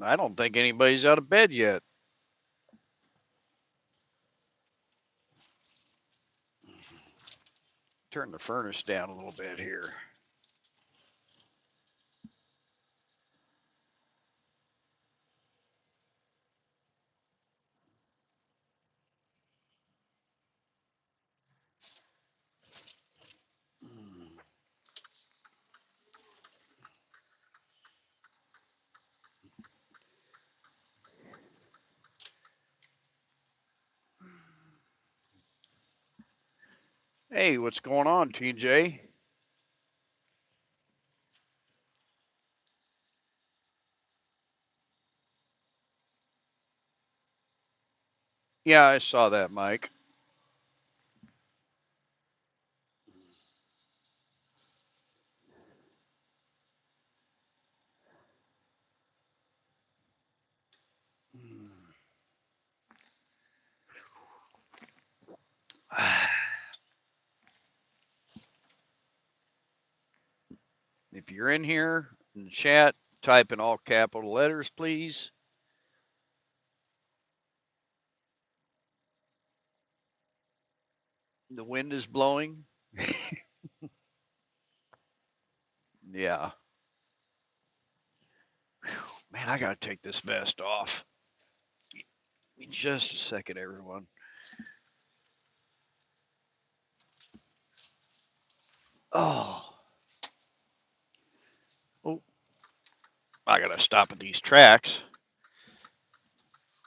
I don't think anybody's out of bed yet. Turn the furnace down a little bit here. Hey, what's going on, TJ? Yeah, I saw that, Mike. If you're in here in the chat, type in all capital letters, please. The wind is blowing. Yeah. Man, I got to take this vest off. Give me just a second, everyone. Oh, oh, I got to stop at these tracks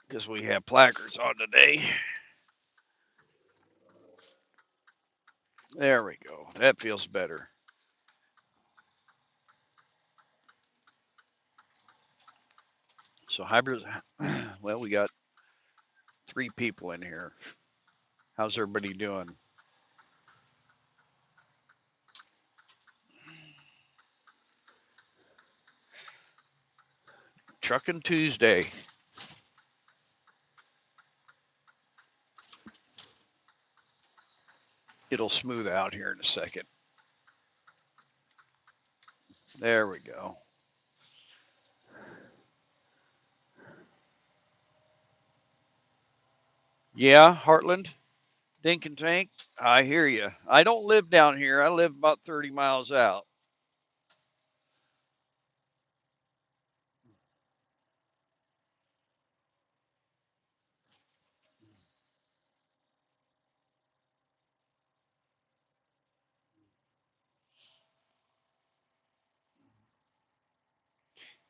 because we have placards on today. There we go. That feels better. So hybrids, well, we got 3 people in here. How's everybody doing? Trucking Tuesday. It'll smooth out here in a second. There we go. Yeah, Heartland, Dink and Tank. I hear you. I don't live down here. I live about 30 miles out.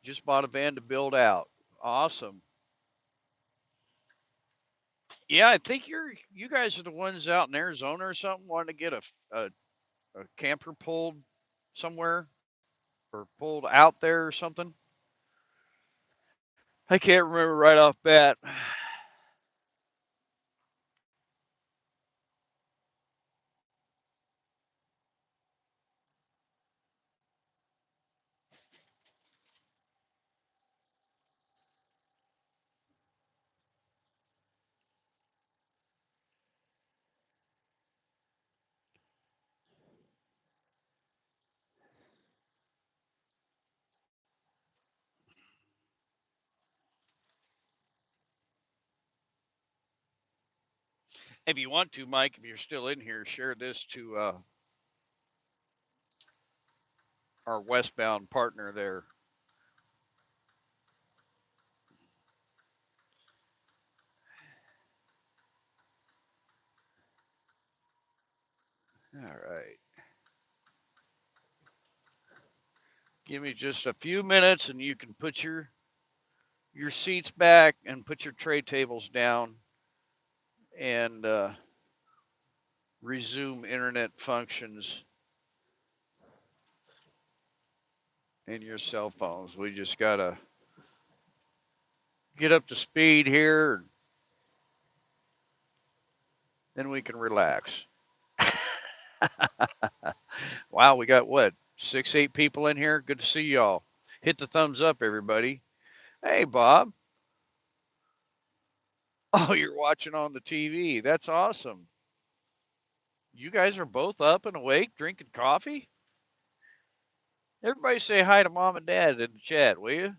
Just bought a van to build out. Awesome. Yeah, I think you guys are the ones out in Arizona or something wanting to get a camper pulled somewhere or pulled out there or something. I can't remember right off bat. If you want to, Mike, if you're still in here, share this to our westbound partner there. All right. Give me just a few minutes and you can put your seats back and put your tray tables down and resume internet functions in your cell phones. We just got to get up to speed here and then we can relax. Wow, we got what, 6, 8 people in here? Good to see y'all. Hit the thumbs up, everybody. Hey, Bob. Oh, you're watching on the TV. That's awesome. You guys are both up and awake drinking coffee? Everybody say hi to mom and dad in the chat, will you?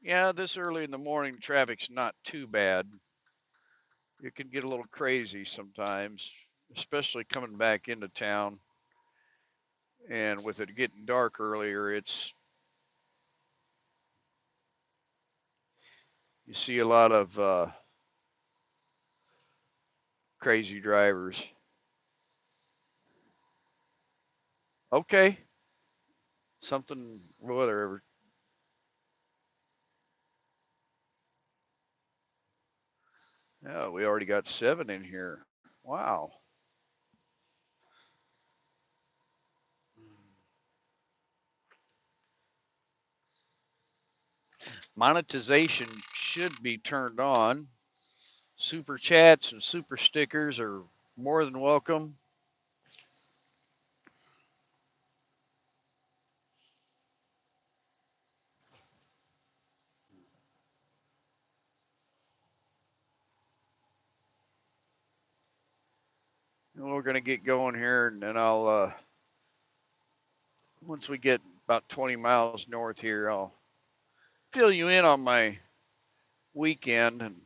Yeah, this early in the morning, traffic's not too bad. It can get a little crazy sometimes, especially coming back into town. And with it getting dark earlier, you see a lot of crazy drivers. Okay, something, whatever. Yeah, we already got 7 in here. Wow. Monetization should be turned on. Super chats and super stickers are more than welcome. And we're going to get going here, and then once we get about 20 miles north here, I'll fill you in on my weekend. And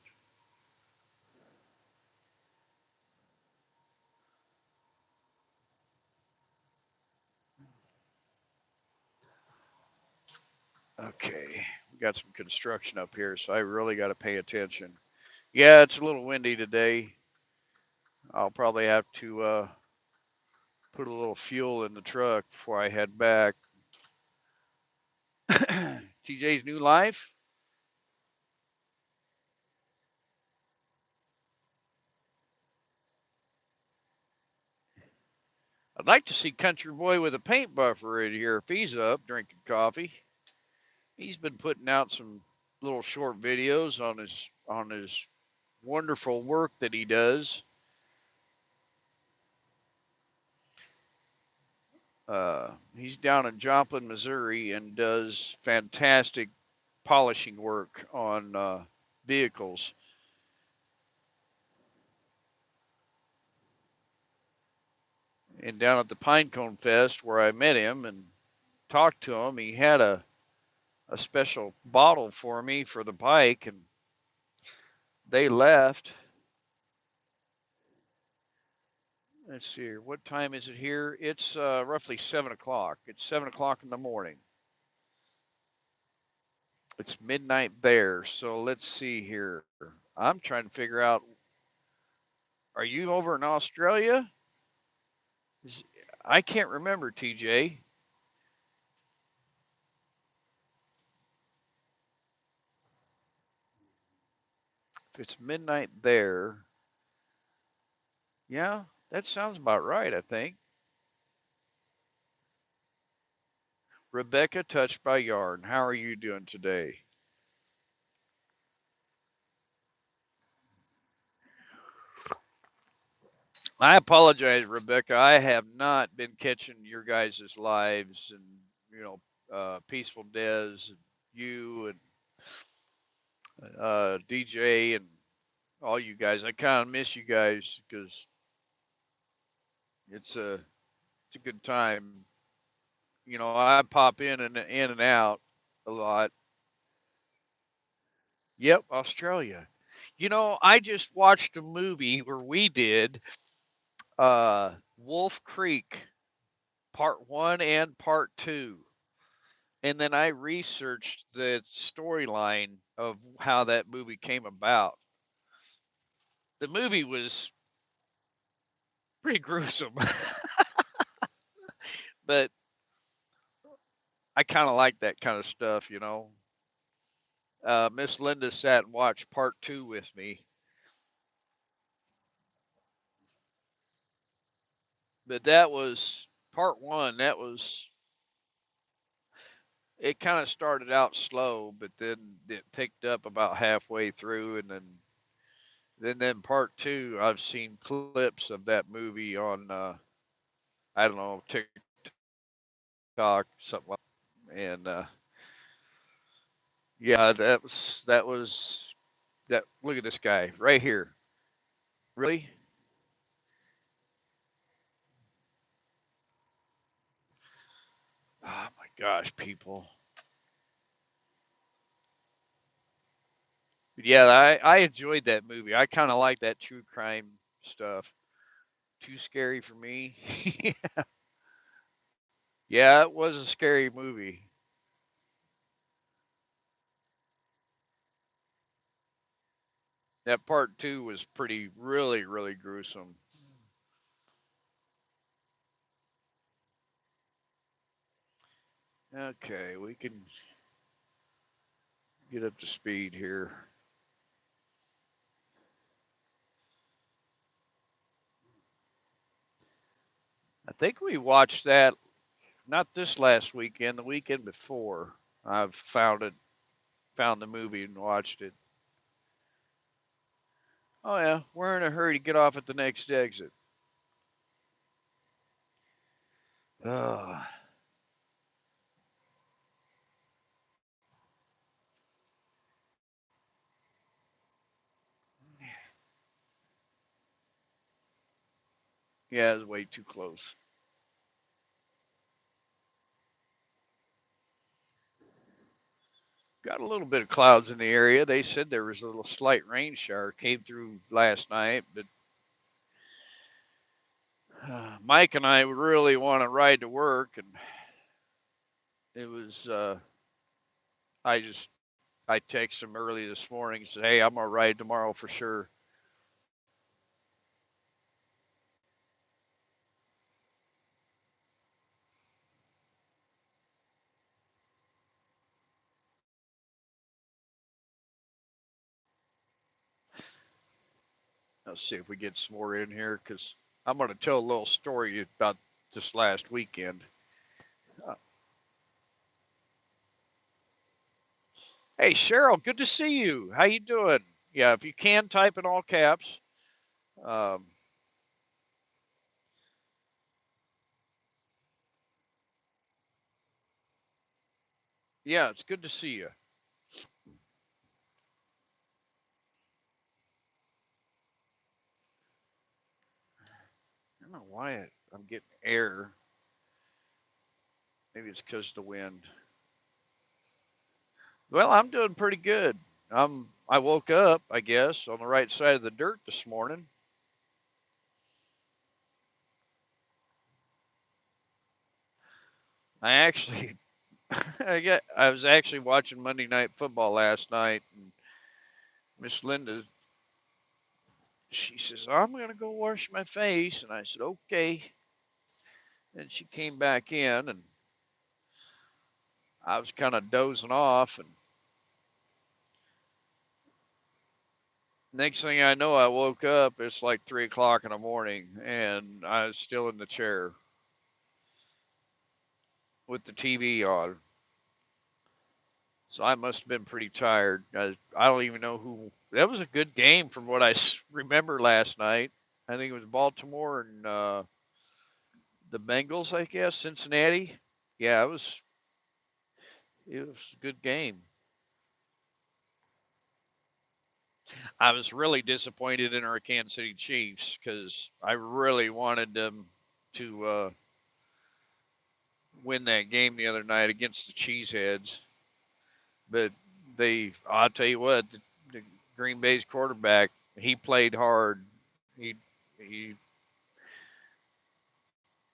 okay, we got some construction up here, so I really got to pay attention. Yeah, it's a little windy today. I'll probably have to put a little fuel in the truck before I head back. TJ's new life. I'd like to see Country Boy with a paint buffer in here if he's up drinking coffee. He's been putting out some little short videos on his wonderful work that he does. He's down in Joplin, Missouri, and does fantastic polishing work on vehicles. And down at the Pinecone Fest, where I met him and talked to him, he had a special bottle for me for the bike, and they left. Let's see here. What time is it here? It's roughly 7 o'clock. It's 7 o'clock in the morning. It's midnight there. So let's see here. I'm trying to figure out. Are you over in Australia? Is, I can't remember, TJ. If it's midnight there, yeah, that sounds about right, I think. Rebecca, touched by yarn. How are you doing today? I apologize, Rebecca. I have not been catching your guys' lives and, you know, Peaceful Des and you and DJ and all you guys. I kind of miss you guys because it's a good time. You know, I pop in and out a lot. Yep, Australia. You know, I just watched a movie where we did Wolf Creek Part 1 and Part 2. And then I researched the storyline of how that movie came about. The movie was pretty gruesome, but I kind of like that kind of stuff, you know. Miss Linda sat and watched part 2 with me, but that was part 1. That was it. Kind of started out slow, but then it picked up about halfway through, and then part 2. I've seen clips of that movie on I don't know, TikTok, something like that. And yeah, that. Look at this guy right here. Really? Oh my gosh, people. Yeah, I enjoyed that movie. I kind of like that true crime stuff. Too scary for me. Yeah, it was a scary movie. That part two was pretty, really, really gruesome. Okay, we can get up to speed here. I think we watched that not this last weekend, the weekend before. I've found the movie and watched it. Oh yeah, we're in a hurry to get off at the next exit. Oh, yeah, it's way too close. Got a little bit of clouds in the area. They said there was a little slight rain shower came through last night, but Mike and I really want to ride to work, and it was. I just I texted him early this morning and said, "Hey, I'm gonna ride tomorrow for sure." Let's see if we get some more in here because I'm gonna tell a little story about this last weekend. Uh, hey, Cheryl, good to see you. How you doing? Yeah, if you can type in all caps. Um, yeah, it's good to see you. I don't know why I'm getting air. Maybe it's because of the wind. Well, I'm doing pretty good. I woke up, I guess, on the right side of the dirt this morning. I actually I was actually watching Monday Night Football last night, and Miss Linda, she says, "I'm gonna go wash my face," and I said, "Okay." And she came back in, and I was kind of dozing off, and next thing I know, I woke up. It's like 3 o'clock in the morning, and I was still in the chair with the TV on. So I must have been pretty tired. I don't even know who. That was a good game from what I remember last night. I think it was Baltimore and the Bengals, I guess, Cincinnati. Yeah, it was a good game. I was really disappointed in our Kansas City Chiefs because I really wanted them to win that game the other night against the Cheeseheads. But I'll tell you what, the Green Bay's quarterback, he played hard. He he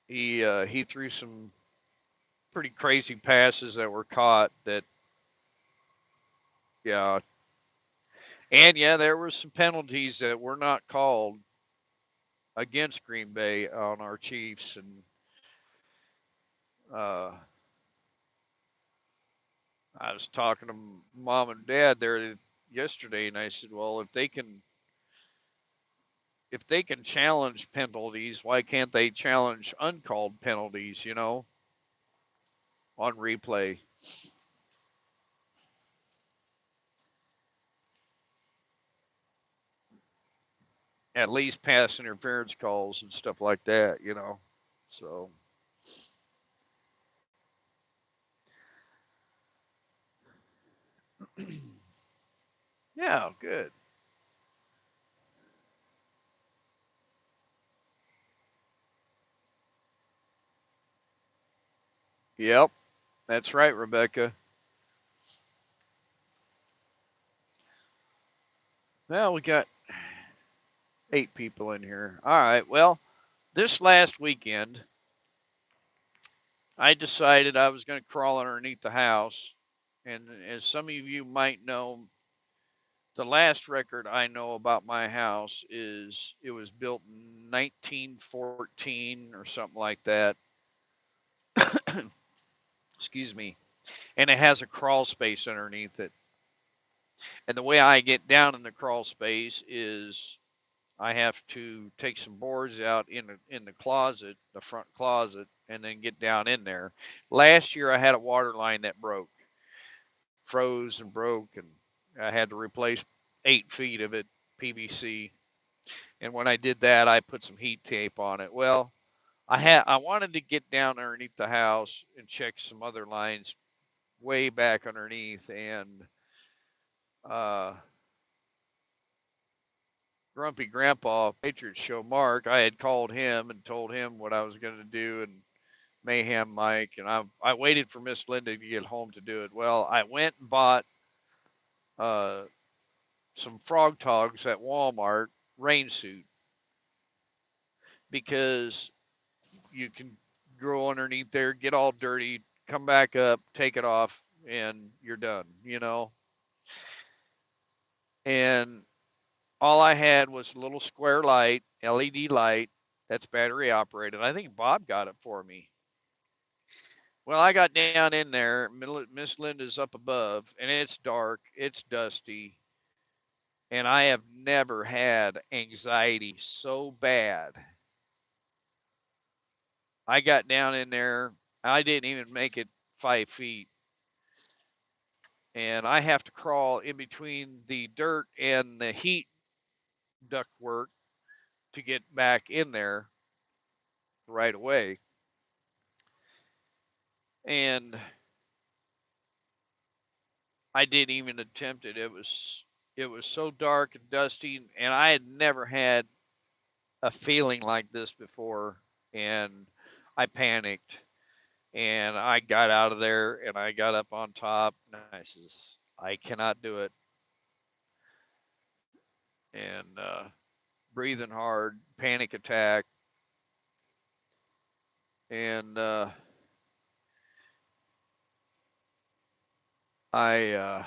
he threw some pretty crazy passes that were caught. That yeah, and yeah, there were some penalties that were not called against Green Bay on our Chiefs, and uh, I was talking to mom and dad there yesterday, and I said, well, if they can challenge penalties, why can't they challenge uncalled penalties? On replay, at least pass interference calls and stuff like that. So yeah, good. Yep, that's right, Rebecca. Well, we got 8 people in here. All right. Well, this last weekend, I decided I was going to crawl underneath the house. And as some of you might know, the last record I know about my house is it was built in 1914 or something like that. Excuse me. And it has a crawl space underneath it. And the way I get down in the crawl space is I have to take some boards out in the closet, the front closet, and then get down in there. Last year I had a water line that broke, froze and broke, and I had to replace 8 feet of it PVC. And when I did that, I put some heat tape on it. Well, I wanted to get down underneath the house and check some other lines way back underneath, and uh, Grumpy Grandpa Patriots Show Mark, I had called him and told him what I was going to do, and Mayhem Mike, and I waited for Miss Linda to get home to do it. Well, I went and bought uh, some Frog Togs at Walmart rain suit because you can go underneath there, get all dirty, come back up, take it off, and you're done, you know. And all I had was a little square light, LED light that's battery operated. I think Bob got it for me. Well, I got down in there. Miss Linda's up above, and it's dark, it's dusty, and I have never had anxiety so bad. I got down in there. I didn't even make it 5 feet, and I have to crawl in between the dirt and the heat ductwork to get back in there right away. And I didn't even attempt it. It was so dark and dusty, and I had never had a feeling like this before, and I panicked, and I got out of there, and I got up on top, and I says, I cannot do it, and breathing hard, panic attack, and I uh,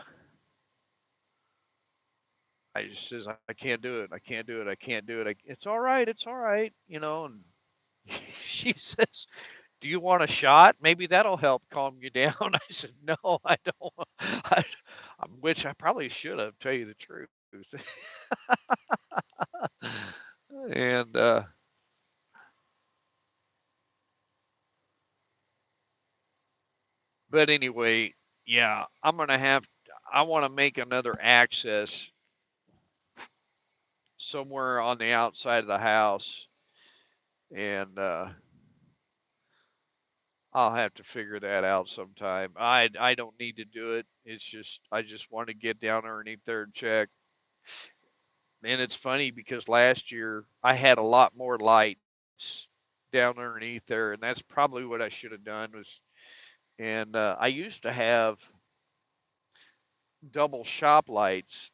I just says I can't do it, I can't do it, I can't do it. It's all right, you know. And she says, "Do you want a shot? Maybe that'll help calm you down." I said, "No, I don't." I, which I probably should have, tell you the truth. And but anyway, yeah, I'm gonna have. I want to make another access somewhere on the outside of the house, and I'll have to figure that out sometime. I don't need to do it. It's just I just want to get down underneath there and check. And it's funny because last year I had a lot more lights down underneath there, and that's probably what I should have done was. And I used to have double shop lights,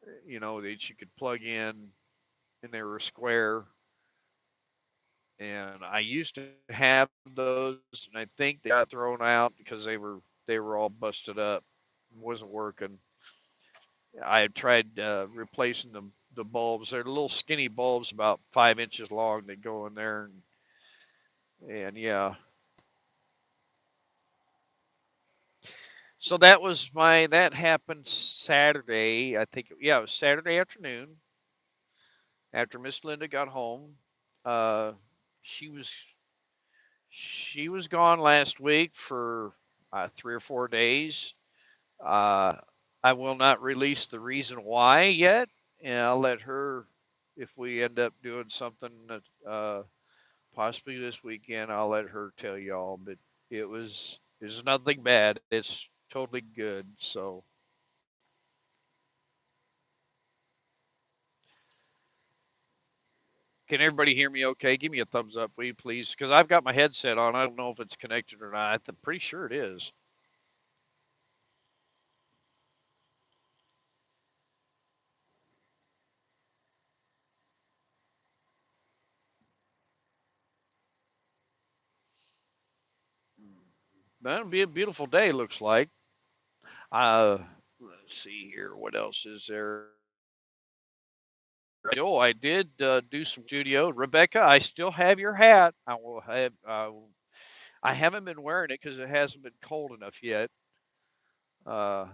that you could plug in, and they were square. And I used to have those, and I think they got thrown out because they were all busted up, wasn't working. I had tried replacing the bulbs. They're little skinny bulbs about 5 inches long that go in there, and yeah. So that happened Saturday. I think yeah, it was Saturday afternoon after Miss Linda got home. Uh, she was she was gone last week for 3 or 4 days. Uh, I will not release the reason why yet, and I'll let her. If we end up doing something that possibly this weekend, I'll let her tell y'all. But it's nothing bad. It's totally good. So can everybody hear me okay? Give me a thumbs up, will you please? Because I've got my headset on. I don't know if it's connected or not. I'm pretty sure it is. That'll be a beautiful day, looks like. Uh, let's see here. What else is there? Oh, I did do some studio. Rebecca, I still have your hat. I will have. I haven't been wearing it because it hasn't been cold enough yet. Uh,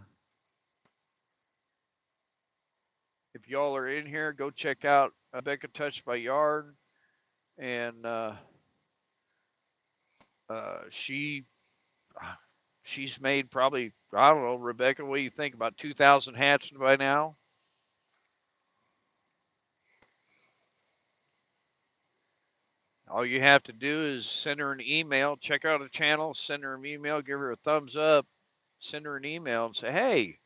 if y'all are in here, go check out Rebecca Touched by Yarn, and she she's made probably, I don't know, Rebecca, what do you think, about 2,000 hats by now? All you have to do is send her an email, check out her channel, send her an email, give her a thumbs up, send her an email and say, hey,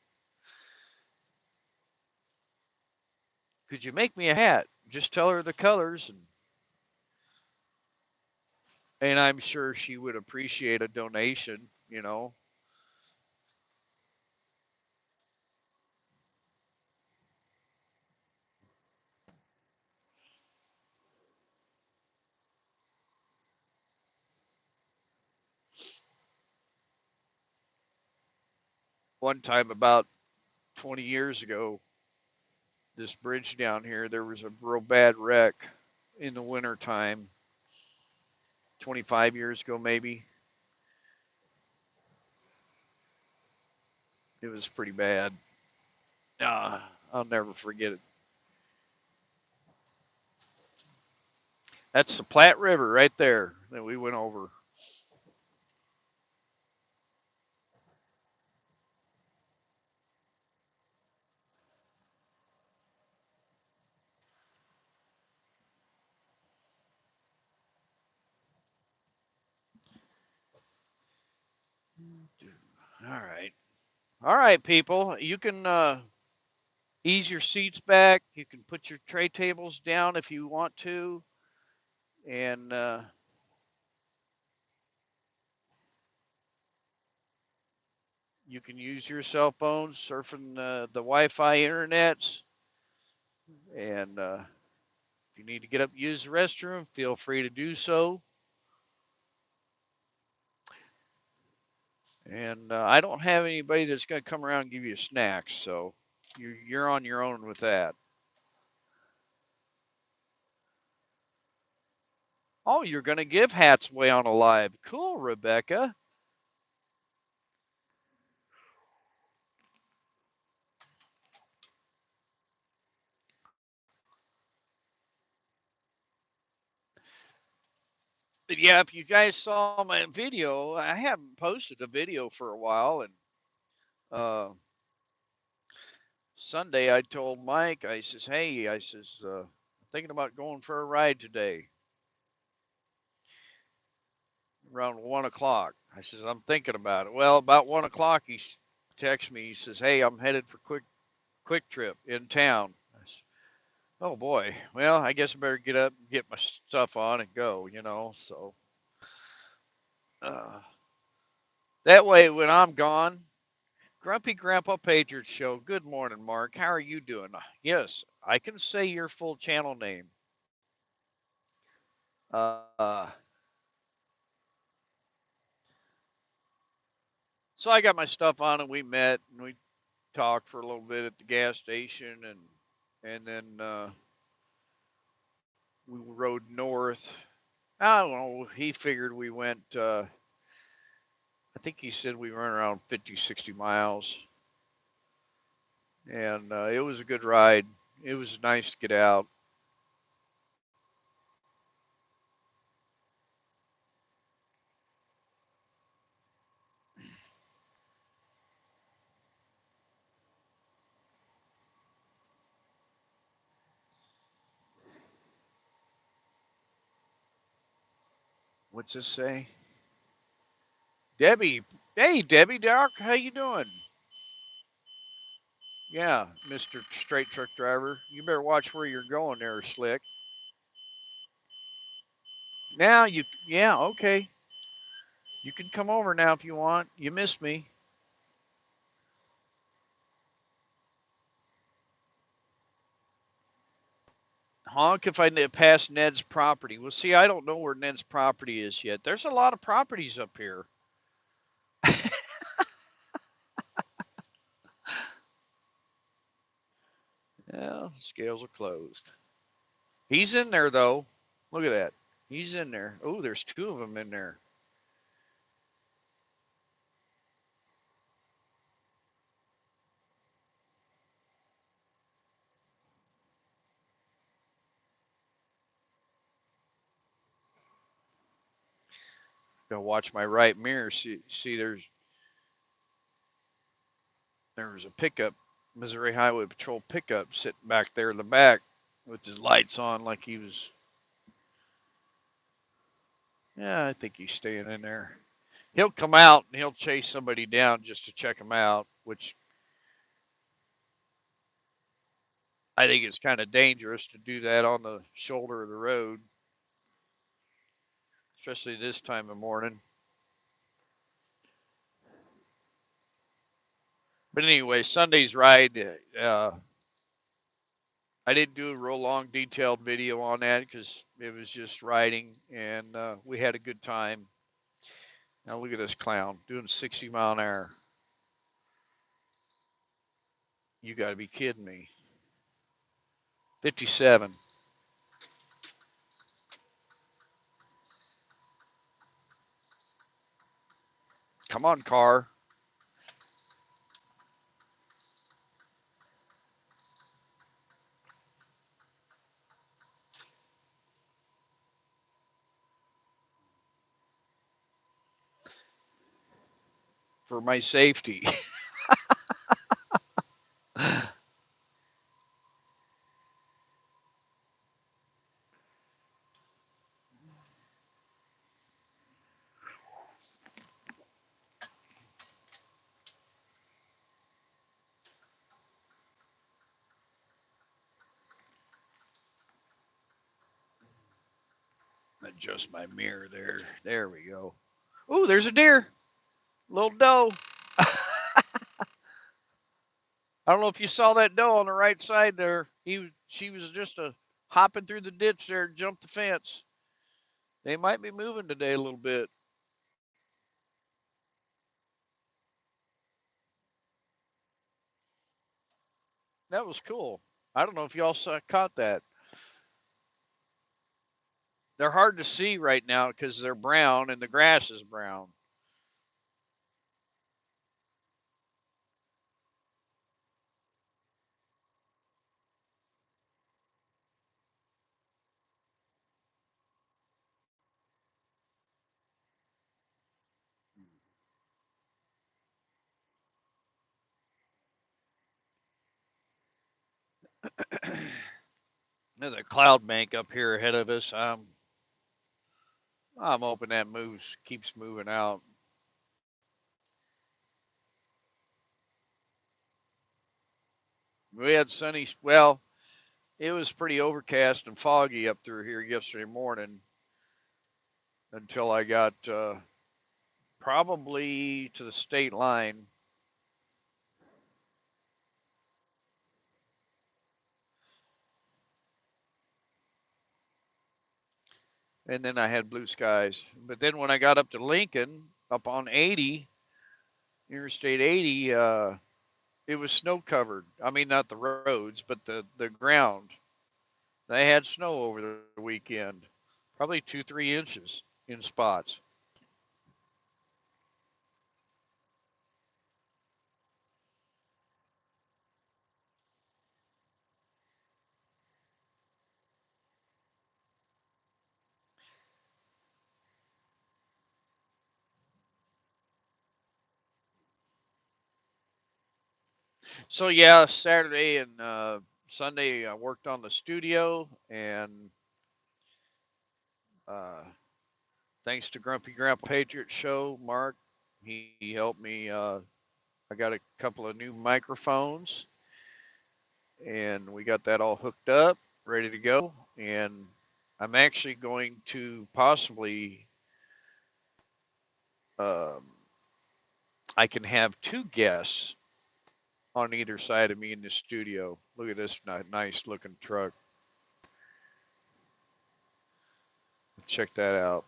could you make me a hat? Just tell her the colors, and I'm sure she would appreciate a donation, you know. One time about 20 years ago, this bridge down here, there was a real bad wreck in the wintertime, 25 years ago maybe. It was pretty bad. I'll never forget it. That's the Platte River right there that we went over. All right. All right, people. You can ease your seats back. You can put your tray tables down if you want to. And you can use your cell phones, surfing the Wi Fi internets. And if you need to get up and use the restroom, feel free to do so. And I don't have anybody that's going to come around and give you snacks. So you're on your own with that. Oh, you're going to give hats away on a live. Cool, Rebecca. But yeah, if you guys saw my video, I haven't posted a video for a while. And uh, Sunday, I told Mike, I says, hey, I says, thinking about going for a ride today around 1 o'clock. I says, I'm thinking about it. Well, about 1 o'clock, he texts me. He says, hey, I'm headed for quick trip in town. I said, oh boy. Well, I guess I better get up and get my stuff on and go, you know. So uh, that way, when I'm gone, Grumpy Grandpa Patriot Show. Good morning, Mark. How are you doing? Yes, I can say your full channel name. Uh, so I got my stuff on and we met and we talked for a little bit at the gas station and then we rode north. I don't know. He figured we went. I think he said we went around 50, 60 miles, and it was a good ride. It was nice to get out. What's this say? Debbie. Hey, Debbie Doc, how you doing? Yeah, Mr. Straight Truck Driver. You better watch where you're going there, Slick. Now you, yeah, okay. You can come over now if you want. You missed me. Honk if I pass Ned's property. Well, see, I don't know where Ned's property is yet. There's a lot of properties up here. Well, scales are closed. He's in there though. Look at that. He's in there. Oh, there's two of them in there. Gotta watch my right mirror. See, there's a pickup, Missouri Highway Patrol pickup, sitting back there in the back with his lights on, like he was. Yeah, I think he's staying in there. He'll come out and he'll chase somebody down just to check him out, which I think is kind of dangerous to do that on the shoulder of the road, especially this time of morning. But anyway, Sunday's ride, I didn't do a real long, detailed video on that because it was just riding, and we had a good time. Now look at this clown doing 60 mile an hour. You got to be kidding me. 57. Come on, car. For my safety. Adjust my mirror there. There we go. Ooh, there's a deer. Little doe. I don't know if you saw that doe on the right side there. She was just hopping through the ditch there, jumped the fence. They might be moving today a little bit. That was cool. I don't know if y'all caught that. They're hard to see right now because they're brown and the grass is brown. There's a cloud bank up here ahead of us. I'm hoping that keeps moving out. We had sunny. Well, it was pretty overcast and foggy up through here yesterday morning until I got probably to the state line. And then I had blue skies. But then when I got up to Lincoln, up on 80, Interstate 80, it was snow covered. I mean, not the roads, but the ground. They had snow over the weekend, probably 2, 3 inches in spots. So yeah, Saturday and Sunday I worked on the studio, and uh, thanks to Grumpy Grandpa Patriot Show, Mark, he helped me. I got a couple of new microphones, and we got that all hooked up, ready to go. And I'm actually going to possibly, um, I can have two guests on either side of me in the studio. Look at this nice looking truck. Check that out.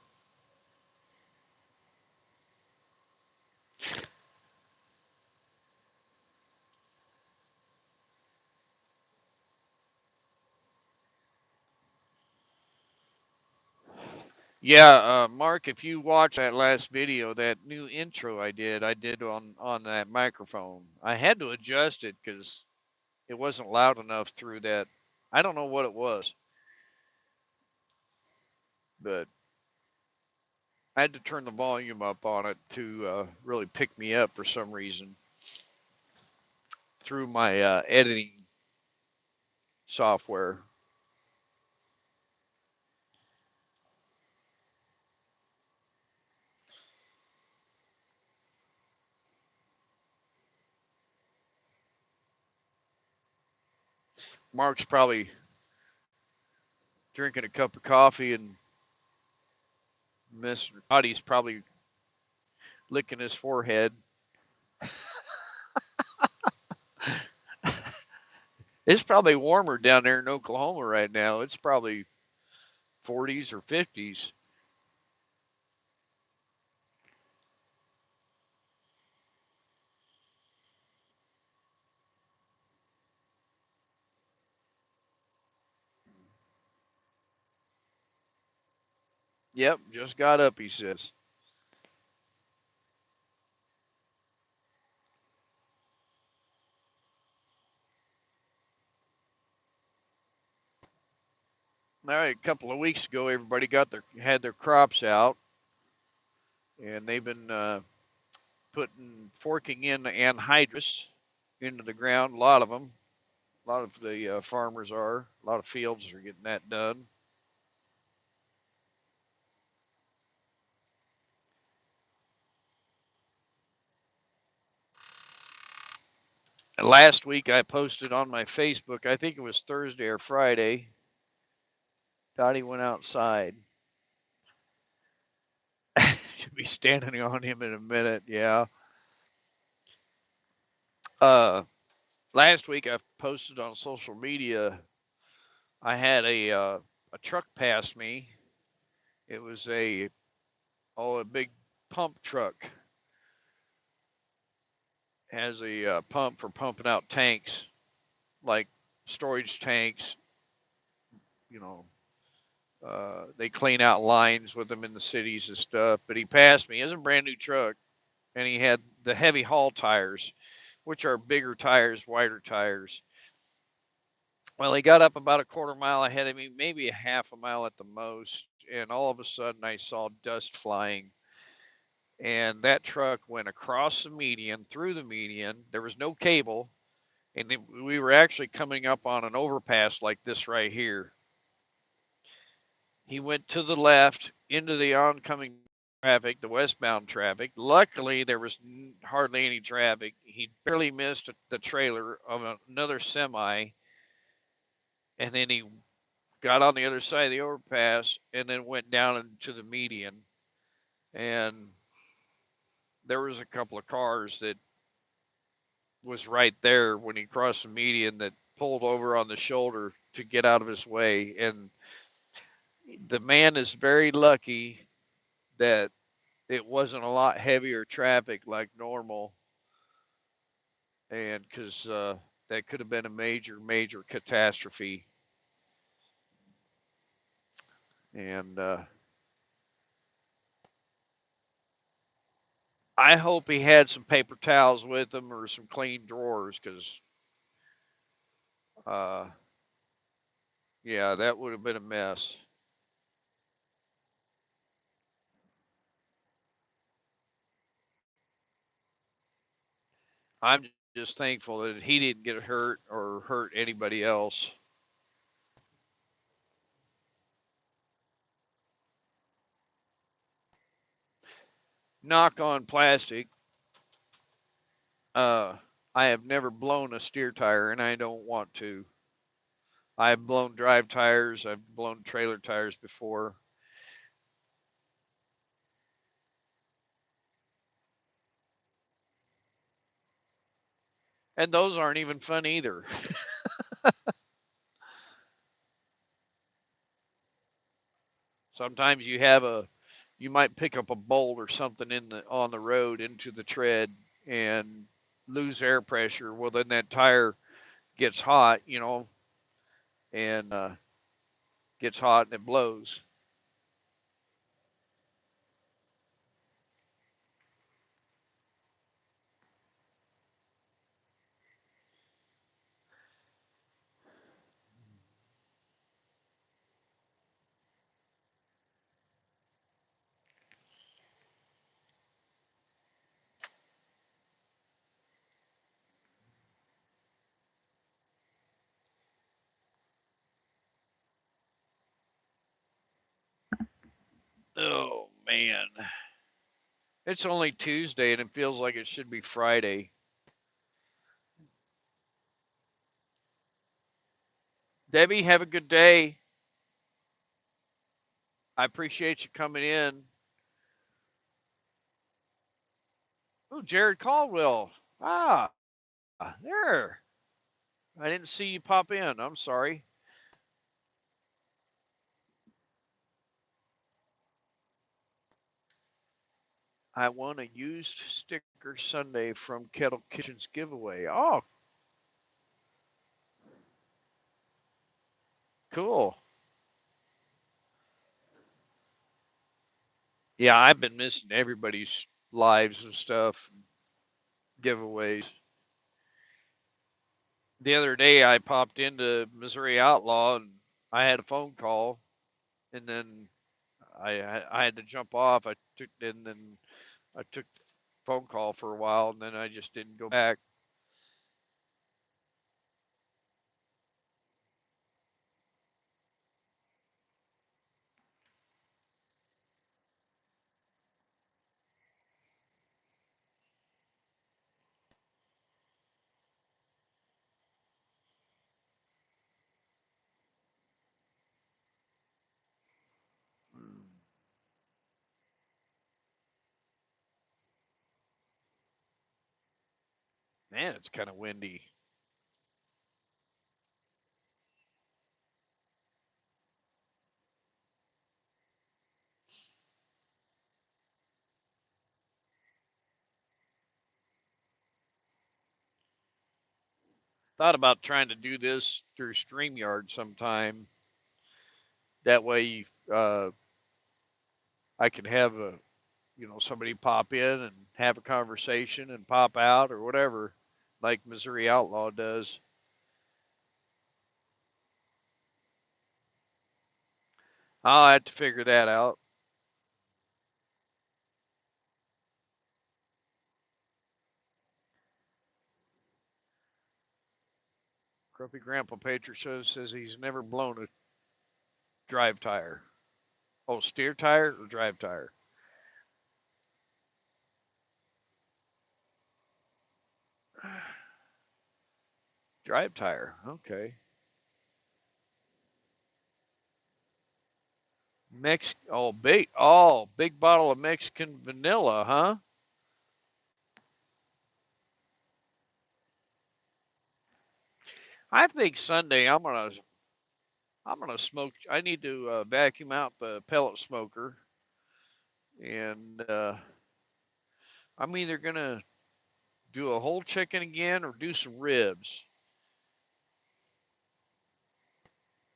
Yeah, Mark, if you watch that last video, that new intro I did on that microphone. I had to adjust it because it wasn't loud enough through that. I don't know what it was, but I had to turn the volume up on it to really pick me up for some reason through my editing software. Mark's probably drinking a cup of coffee, and Mr. Noddy's probably licking his forehead. It's probably warmer down there in Oklahoma right now. It's probably 40s or 50s. Yep, just got up, he says. All right, a couple of weeks ago, everybody got their had their crops out, and they've been putting forking in anhydrous into the ground. A lot of them, a lot of the farmers are. A lot of fields are getting that done. And last week, I posted on my Facebook. I think it was Thursday or Friday. Dottie went outside. Should be standing on him in a minute. Yeah. Uh, Last week I posted on social media. I had a truck pass me. It was a big pump truck. Has a pump for pumping out tanks, like storage tanks. You know, they clean out lines with them in the cities and stuff. But he passed me. It's a brand new truck, and he had the heavy haul tires, which are bigger tires, wider tires. Well, he got up about a quarter mile ahead of me, maybe a half a mile at the most, and all of a sudden I saw dust flying. And that truck went across the median, through the median. There was no cable, and we were actually coming up on an overpass like this right here. He went to the left into the oncoming traffic, the westbound traffic. Luckily, there was hardly any traffic. He barely missed the trailer of another semi, and then he got on the other side of the overpass and then went down into the median. And there was a couple of cars that was right there when he crossed the median that pulled over on the shoulder to get out of his way. And the man is very lucky that it wasn't a lot heavier traffic like normal, and because that could have been a major catastrophe. And I hope he had some paper towels with him or some clean drawers, because uh, yeah, that would have been a mess. I'm just thankful that he didn't get hurt or hurt anybody else. Knock on plastic. Uh, I have never blown a steer tire, and I don't want to. I've blown drive tires. I've blown trailer tires before, and those aren't even fun either. Sometimes you might pick up a bolt or something in the on the road into the tread and lose air pressure. Well, then that tire gets hot, and gets hot and it blows. man. It's only Tuesday and it feels like it should be Friday. Debbie, have a good day. I appreciate you coming in. Oh, Jared Caldwell. Ah, there. I didn't see you pop in. I'm sorry. I won a used sticker Sunday from Kettle Kitchen's giveaway. Oh, cool. Yeah, I've been missing everybody's lives and stuff, giveaways. The other day I popped into Missouri Outlaw and I had a phone call, and then I had to jump off. I took the phone call for a while, and then I just didn't go back. Man, it's kind of windy. Thought about trying to do this through StreamYard sometime. That way, I could have somebody pop in and have a conversation and pop out or whatever, like Missouri Outlaw does. I'll have to figure that out. Grumpy Grandpa Patriot Show says he's never blown a drive tire. Oh, steer tire or drive tire? Drive tire. Okay. Big bottle of Mexican vanilla, huh? I think Sunday I'm gonna smoke. I need to vacuum out the pellet smoker, and I'm either gonna do a whole chicken again or do some ribs.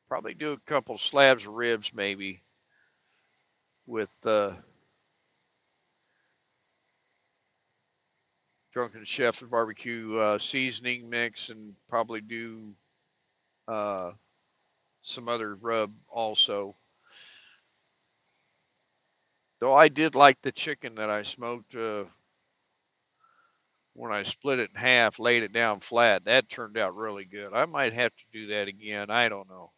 Probably do a couple slabs of ribs maybe with Drunken Chef's barbecue seasoning mix, and probably do uh, some other rub also. Though I did like the chicken that I smoked when I split it in half, laid it down flat. That turned out really good. I might have to do that again. I don't know.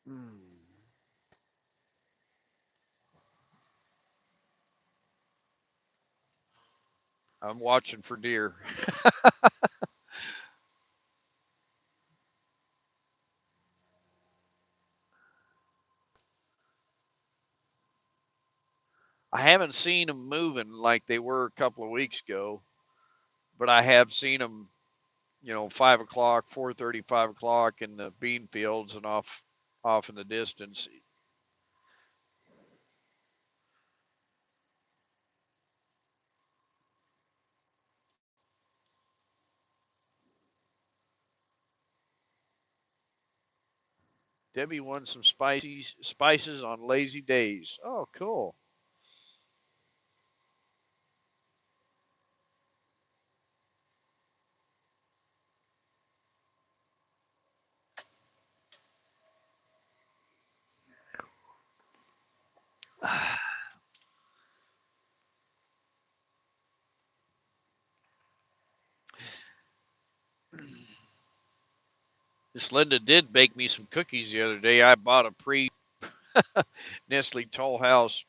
Mm. I'm watching for deer. I haven't seen them moving like they were a couple of weeks ago, but I have seen them, 5 o'clock, 4:30, 5 o'clock in the bean fields and off in the distance. Debbie won some spices on lazy days. Oh, cool. Miss Linda did bake me some cookies the other day. I bought a pre Nestle Toll House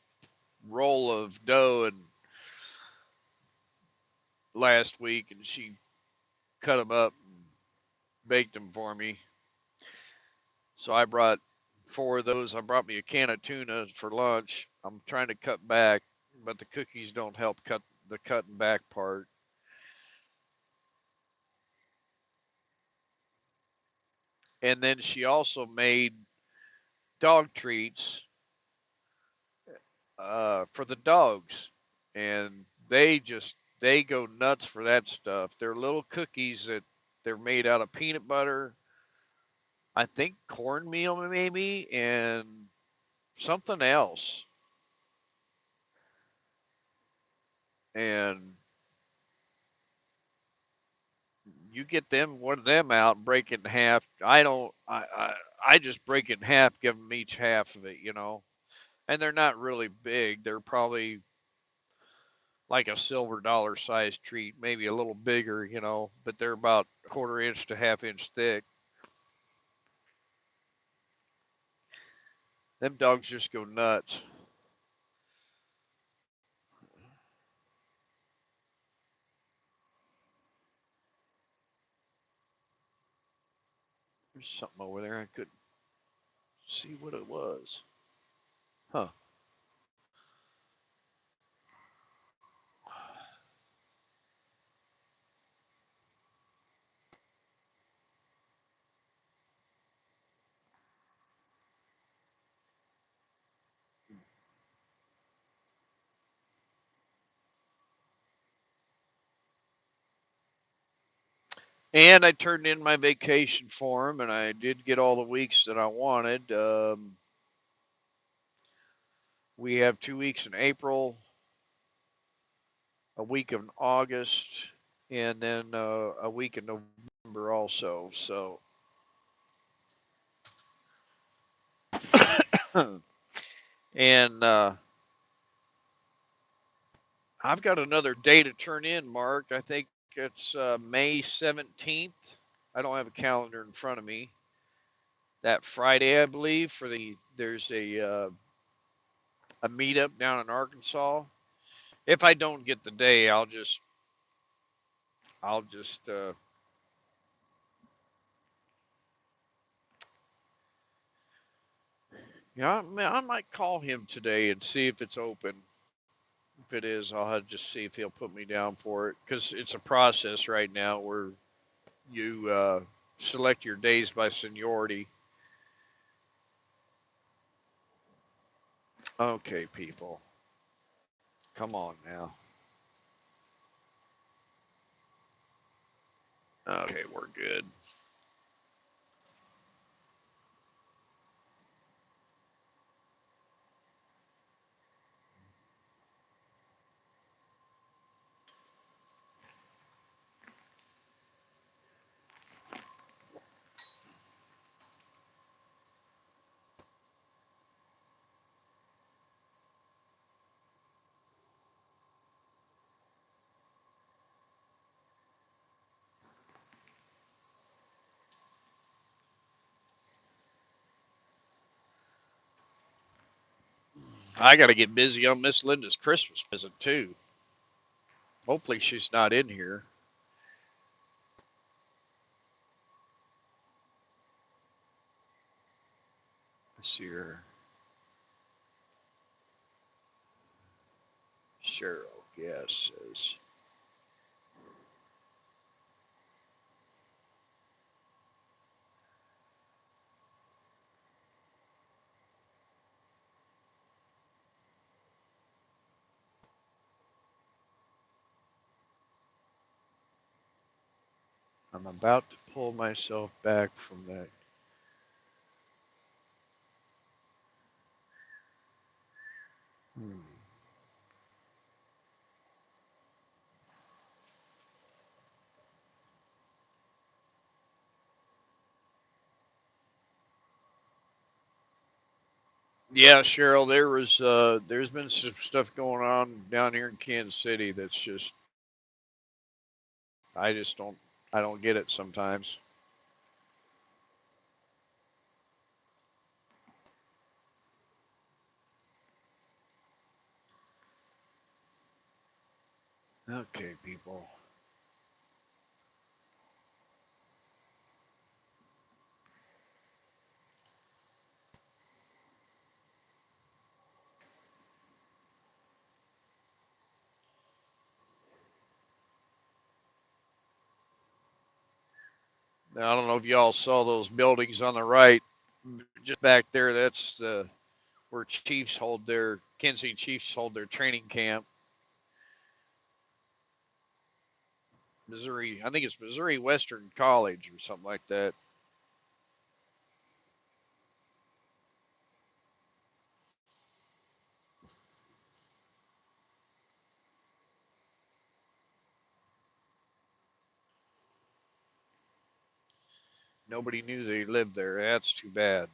roll of dough and last week, and she cut them up and baked them for me. So I brought four of those. I brought me a can of tuna for lunch. I'm trying to cut back, but the cookies don't help cut the cutting back part. And then she also made dog treats for the dogs, and they go nuts for that stuff. They're little cookies that they're made out of peanut butter, I think cornmeal maybe, and something else. And you get them one of them out, break it in half. I don't. I just break it in half, give them each half of it, And they're not really big. They're probably like a silver dollar size treat, maybe a little bigger, but they're about a quarter inch to half inch thick. Them dogs just go nuts. There's something over there. I couldn't see what it was. Huh. And I turned in my vacation form, and I did get all the weeks that I wanted. We have 2 weeks in April, a week in August, and then a week in November also. So, and I've got another day to turn in, Mark. I think it's May 17th. I don't have a calendar in front of me. That Friday, I believe, there's a meetup down in Arkansas. If I don't get the day, I'll just yeah, I might call him today and see if it's open. If it is, I'll have to just see if he'll put me down for it because it's a process right now where you select your days by seniority. Okay, people, come on now. Okay, we're good. I got to get busy on Miss Linda's Christmas present too. Hopefully, she's not in here. Let's see her. Cheryl, yes, says I'm about to pull myself back from that. Hmm. Yeah, Cheryl, there's been some stuff going on down here in Kansas City that's just I just don't I don't get it sometimes. Okay, people. Now, I don't know if y'all saw those buildings on the right, just back there. That's the where Chiefs hold their Kansas Chiefs hold their training camp. Missouri, I think it's Missouri Western College or something like that. Nobody knew they lived there. That's too bad.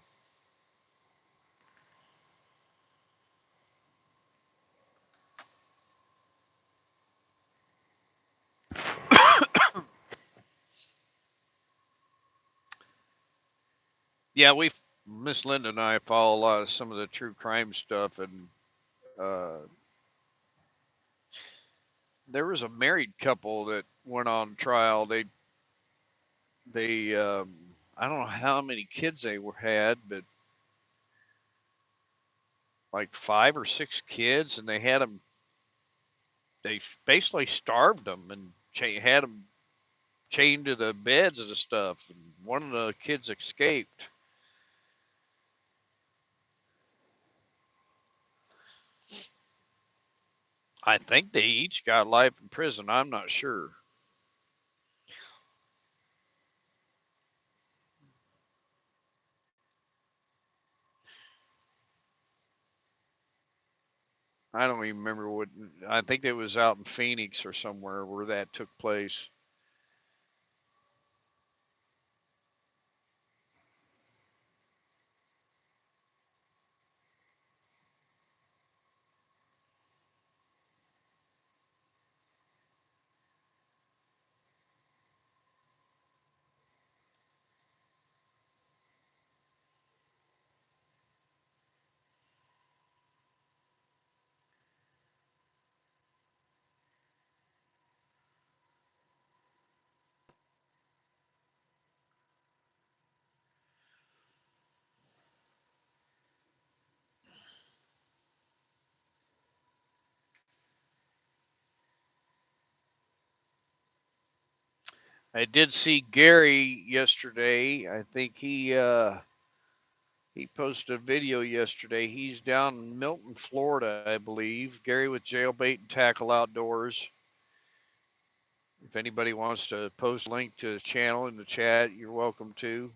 Yeah, we Miss Linda and I follow a lot of some of the true crime stuff, and uh, there was a married couple that went on trial. They I don't know how many kids they were had, but like 5 or 6 kids, and they had them. They basically starved them and had them chained to the beds and stuff. And one of the kids escaped. I think they each got life in prison. I'm not sure. I don't even remember what. I think it was out in Phoenix or somewhere where that took place. I did see Gary yesterday. I think he posted a video yesterday. He's down in Milton, Florida, I believe. Gary with Jailbait and Tackle Outdoors. If anybody wants to post a link to his channel in the chat, you're welcome to.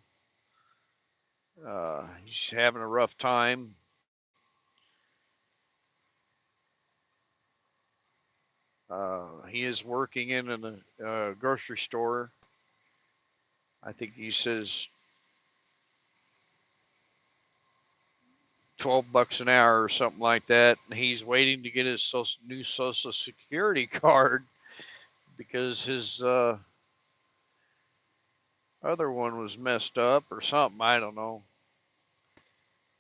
He's having a rough time. He is working in a grocery store. I think he says $12 an hour or something like that. And he's waiting to get his new Social Security card because his other one was messed up or something. I don't know.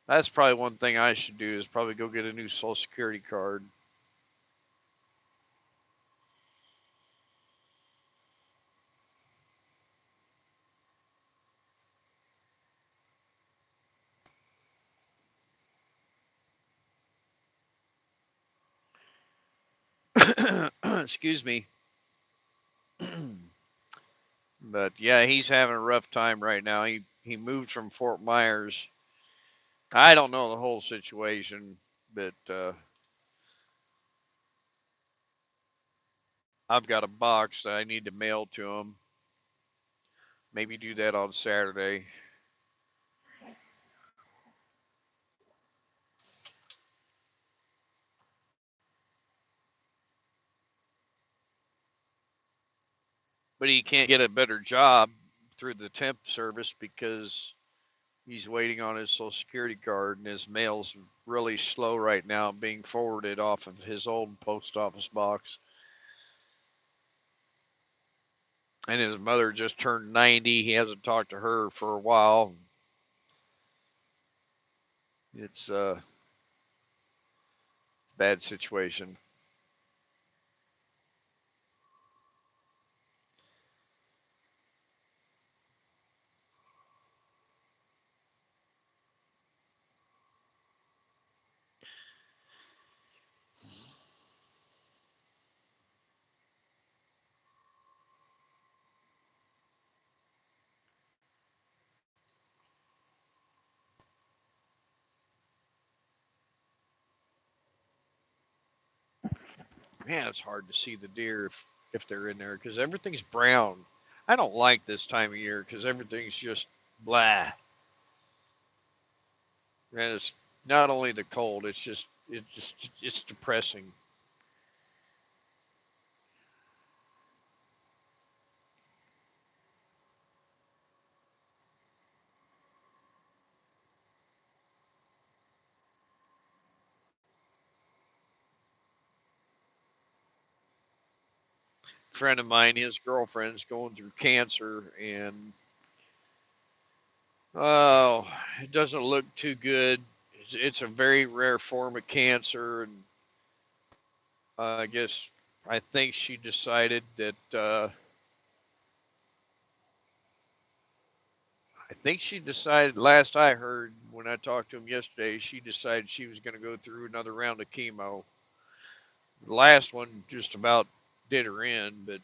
That's probably one thing I should do is probably go get a new Social Security card. Excuse me. But yeah, he's having a rough time right now. He moved from Fort Myers. I don't know the whole situation, but I've got a box that I need to mail to him. Maybe do that on Saturday. But he can't get a better job through the temp service because he's waiting on his Social Security card, and his mail's really slow right now, being forwarded off of his old post office box. And his mother just turned 90. He hasn't talked to her for a while. It's a bad situation. man, it's hard to see the deer if they're in there because everything's brown. I don't like this time of year because everything's just blah. And it's not only the cold, it's depressing. Friend of mine, his girlfriend's going through cancer, and oh, it doesn't look too good. It's a very rare form of cancer, and I guess I think she decided that. I think she decided. Last I heard, when I talked to him yesterday, she decided she was going to go through another round of chemo. The last one just about did her in, but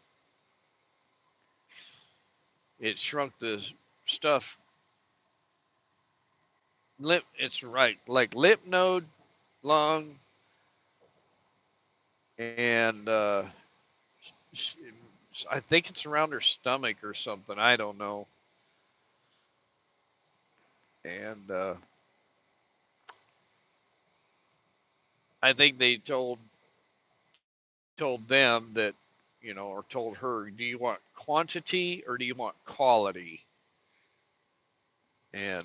it shrunk the stuff. It's right, like lymph node, lung, and I think it's around her stomach or something. I don't know. And I think they told them that, or told her, do you want quantity or do you want quality? And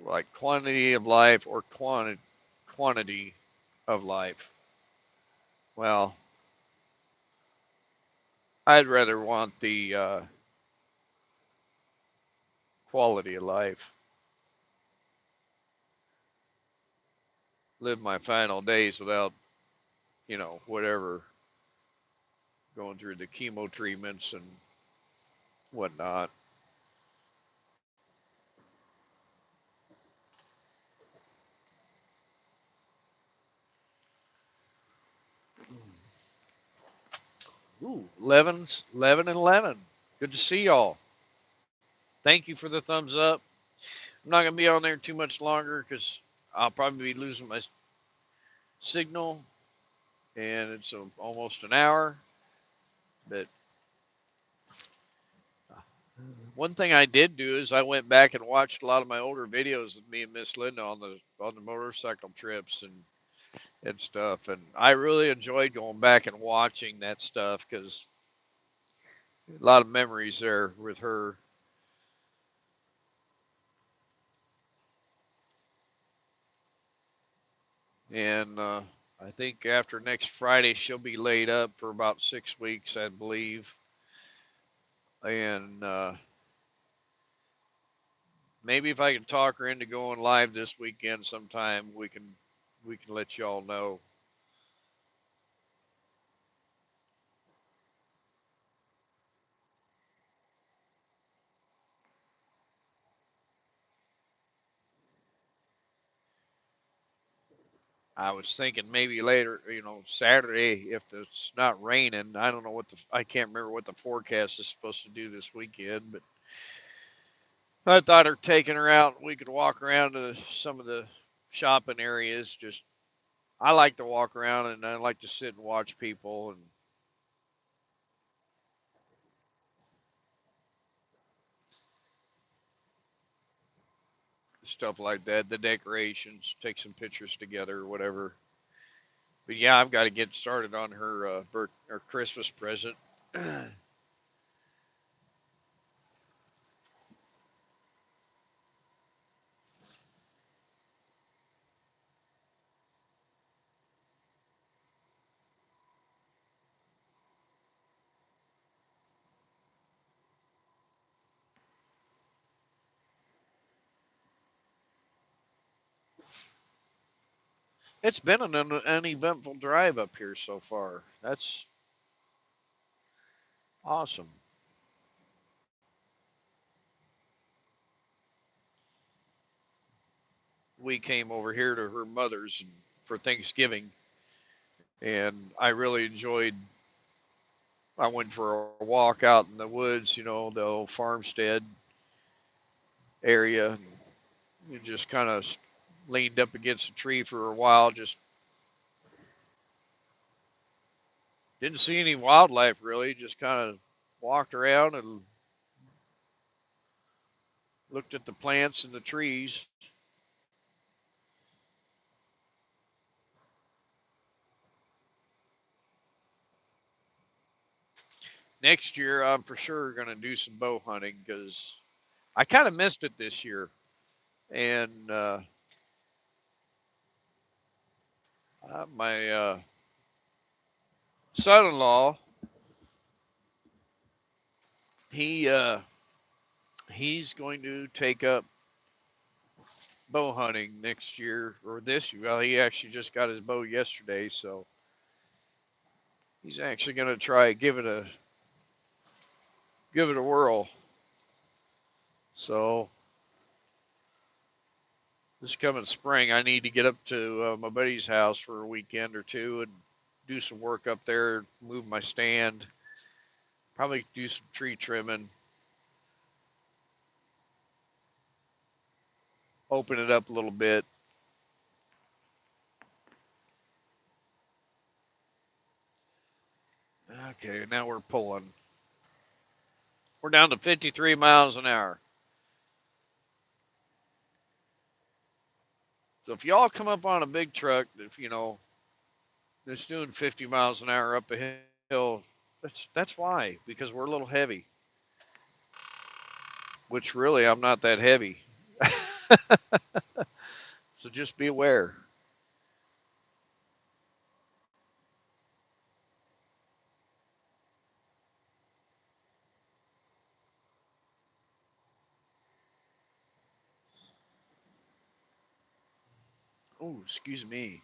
like quantity of life or quantity of life. Well, I'd rather want the quality of life. Live my final days without, whatever, going through the chemo treatments and whatnot. Ooh, 11 and 11. Good to see y'all. Thank you for the thumbs up. I'm not going to be on there too much longer because I'll probably be losing my signal, and it's almost an hour. But one thing I did do is I went back and watched a lot of my older videos of me and Miss Linda on the motorcycle trips and stuff, and I really enjoyed going back and watching that stuff because a lot of memories there with her. And I think after next Friday she'll be laid up for about 6 weeks, I believe. And maybe if I can talk her into going live this weekend sometime, we can let y'all know. I was thinking maybe later, Saturday if it's not raining. I don't know I can't remember what the forecast is supposed to do this weekend, but I thought of taking her out. We could walk around to some of the shopping areas. Just I like to walk around and I like to sit and watch people and stuff like that. The decorations, take some pictures together or whatever. But yeah, I've got to get started on her Christmas present. It's been an uneventful drive up here so far. That's awesome. We came over here to her mother's for Thanksgiving, and I really enjoyed. I went for a walk out in the woods, the old farmstead area, and just kind of leaned up against a tree for a while, just Didn't see any wildlife really. Just kind of walked around and looked at the plants and the trees. Next year, I'm for sure going to do some bow hunting because I kind of missed it this year. And my son-in-law, he he's going to take up bow hunting next year or this year. Well, he actually just got his bow yesterday, so he's actually going to try give it a whirl. So this coming spring, I need to get up to my buddy's house for a weekend or two and do some work up there, move my stand, probably do some tree trimming, open it up a little bit. Okay, now we're pulling. We're down to 53 miles an hour. So if y'all come up on a big truck, if you know that's doing 50 miles an hour up a hill, that's why, because we're a little heavy. Which really I'm not that heavy. So just be aware. Oh, excuse me.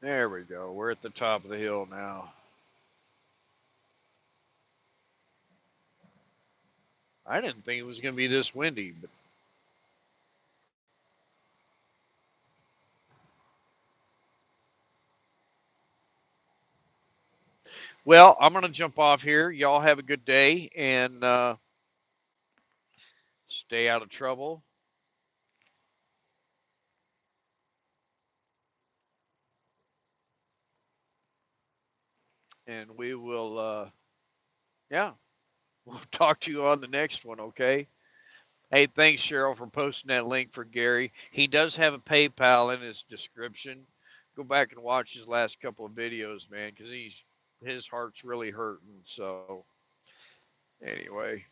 There we go. We're at the top of the hill now. I didn't think it was going to be this windy, but well, I'm going to jump off here. Y'all have a good day and stay out of trouble. And we will, yeah, we'll talk to you on the next one, okay? Hey, thanks, Cheryl, for posting that link for Gary. He does have a PayPal in his description. Go back and watch his last couple of videos, man, because his heart's really hurting. So anyway,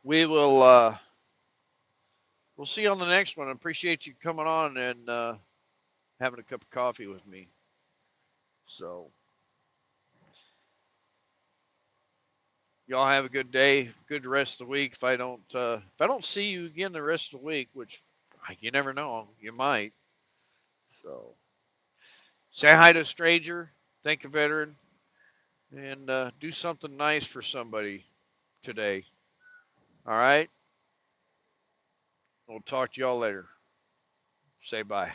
we will we'll see you on the next one. I appreciate you coming on and having a cup of coffee with me. So y'all have a good day, good rest of the week. If I don't see you again the rest of the week, which you never know, you might. So say hi to a stranger, thank a veteran, and do something nice for somebody today. All right. We'll talk to y'all later. Say bye.